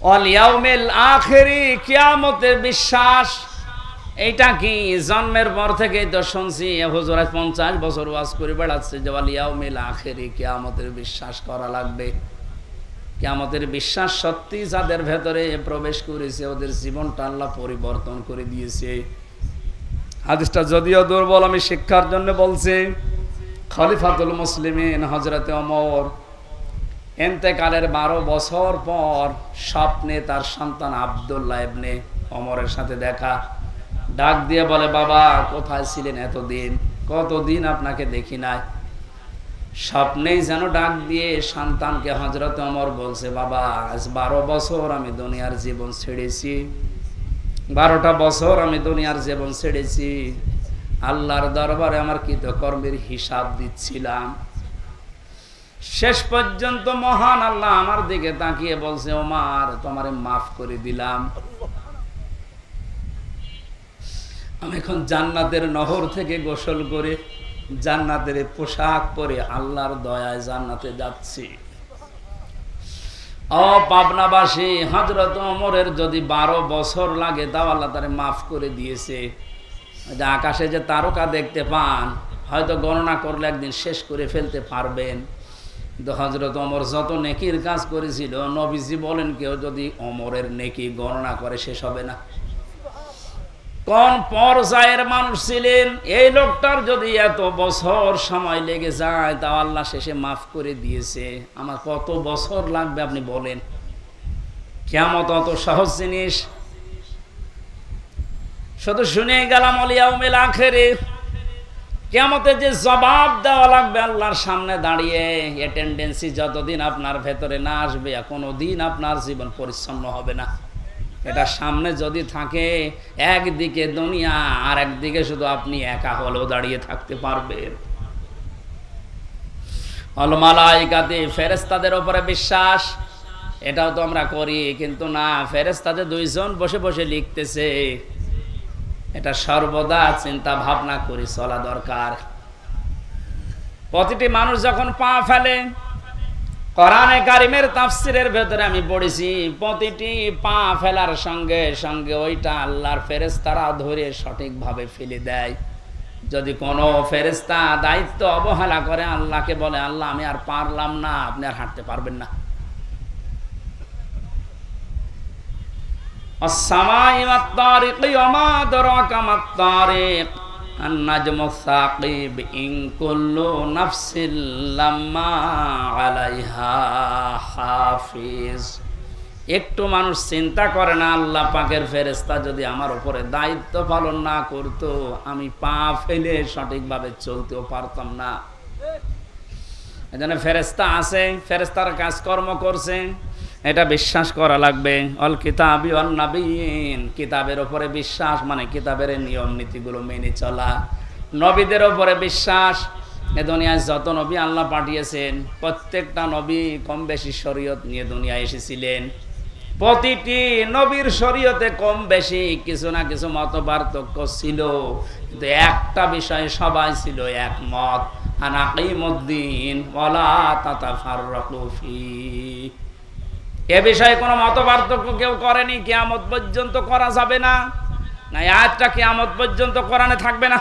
ওয়াল ইয়াউমিল আখিরি, কিয়ামতের বিশ্বাস। এইটা কি জন্মের পর থেকেই তো শুনছি, হুজুর 50 বছর ওয়াজ করে বেড়াচ্ছে যে ওয়াল ইয়াউমিল আখিরি, কিয়ামতের বিশ্বাস করা লাগবে। কিয়ামতের বিশ্বাস সত্যি যাদের ভেতরে প্রবেশ করেছে ওদের জীবনটা আল্লাহ পরিবর্তন করে দিয়েছে। হাদিসটা যদিও দুর্বল, আমি শিক্ষার জন্য বলছি। খলিফাতুল মুসলিমিন হযরতে ওমর ইন্তেকালের 12 বছর পর স্বপ্নে তার সন্তান আব্দুল্লাহ ইবনে ওমরের সাথে দেখা, ডাক দিয়ে বলে, বাবা কোথায় ছিলেন এতদিন, কতদিন আপনাকে দেখি নাই। স্বপ্নেই যেন ডাক দিয়ে সন্তানকে হযরত ওমর বলছে, বাবা আজ 12 বছর আমি দুনিয়ার জীবন ছেড়েছি, 12টা বছর আমি দুনিয়ার জীবন ছেড়েছি, আল্লাহর দরবারে আমার কৃতকর্মের হিসাব দিচ্ছিলাম। শেষ পর্যন্ত মহান আল্লাহ আমার দিকে তাকিয়ে বলছে, ওমর তোমারে মাফ করে দিলাম, আমি এখন জান্নাতের নহর থেকে গোসল করে জান্নাতের পোশাক পরে আল্লাহর দয়ায় জান্নাতে যাচ্ছি। ও পাবনাবাসী, হযরত ওমরের যদি 12 বছর লাগে তাও আল্লাহ তারে মাফ করে দিয়েছে। যে আকাশে যে তারকা দেখতে পান, হয়তো গণনা করলে একদিন শেষ করে ফেলতে পারবেন, কিন্তু হযরত ওমর যত নেকির কাজ করেছিল, নবীজি বলেন কেউ যদি ওমরের নেকি গণনা করে শেষ হবে না। কোন পর্যায়ের মানুষ ছিলেন এই লোকটার, যদি এত বছর সময় লেগে যায় তাও আল্লাহ শেষে মাফ করে দিয়েছে। আমার কত বছর লাগবে আপনি বলেন? কিয়ামত অত সহজ জিনিস? শুধু শুনে গেলাম ওয়াল ইয়াউমিল আখিরি, কিয়ামতে যে জবাব দেওয়া লাগবে আল্লাহর সামনে দাঁড়িয়ে, অ্যাটেন্ডেন্সি যতদিন আপনার ভেতরে না আসবে কোনোদিন আপনার জীবন পরিচ্ছন্ন হবে না। এটা সামনে যদি থাকে, একদিকে দুনিয়া আর একদিকে শুধু আপনি একা হলেও দাঁড়িয়ে থাকতে পারবেন। আল মালাইকাতে, ফেরেশতাদের উপরে বিশ্বাস, এটাও তো আমরা করি, কিন্তু না, ফেরেশতাদের 2 জন বসে বসে লিখতেছে, এটা সর্বদা চিন্তা ভাবনা করে চলা দরকার। প্রতিটি মানুষ যখন পা ফেলে, কোরআনে কারিমের তাফসিরের ভেতরে আমি পড়েছি, প্রতিটি পা ফেলার সঙ্গে সঙ্গে ওইটা আল্লাহর ফেরেশতারা ধরে সঠিকভাবে ফেলে দেয়। যদি কোনো ফেরেশতা দায়িত্ব অবহেলা করে, আল্লাহকে বলে, আল্লাহ আমি আর পারলাম না, আপনি আর হাঁটতে পারবেন না। আসসামাই ওয়াত তারিকি ওয়া মা আদরাকা মাত তারিক, আন-নাজমু সাকিব, ইন কুল্লু নাফসিন লাম্মা আলাইহা হাফিজ। একটু মানুষ চিন্তা করে না, আল্লাহ পাকের ফেরেশতা যদি আমার উপরে দায়িত্ব পালন না করত, আমি পা ফেলে সঠিকভাবে চলতেও পারতাম না। এজন্য ফেরেশতা আছে, ফেরেশতার কাজকর্ম করছে, এটা বিশ্বাস করা লাগবে। অল কিতাবি ওয়ান নাবিয়িন, কিতাবের উপরে বিশ্বাস মানে কিতাবের নিয়ম নীতিগুলো মেনে চলা। নবীদের উপরে বিশ্বাস, এ দুনিয়ায় যত নবী আল্লাহ পাঠিয়েছেন প্রত্যেকটা নবী কম বেশি শরীয়ত নিয়ে দুনিয়ায় এসেছিলেন। প্রতিটি নবীর শরীয়তে কম বেশি কিছু না কিছু মতপার্থক্য ছিল, কিন্তু একটা বিষয়ে সবাই ছিল একমত, আনা কিমুদ্দিন ওয়ালা তাতাফাররাকু ফীহি। এ বিষয়ে কোনো মতপার্থক্য কেউ করেনি, কিয়ামত পর্যন্ত করা যাবে না। না, আয়াতটা কিয়ামত পর্যন্ত কোরআনে থাকবে না।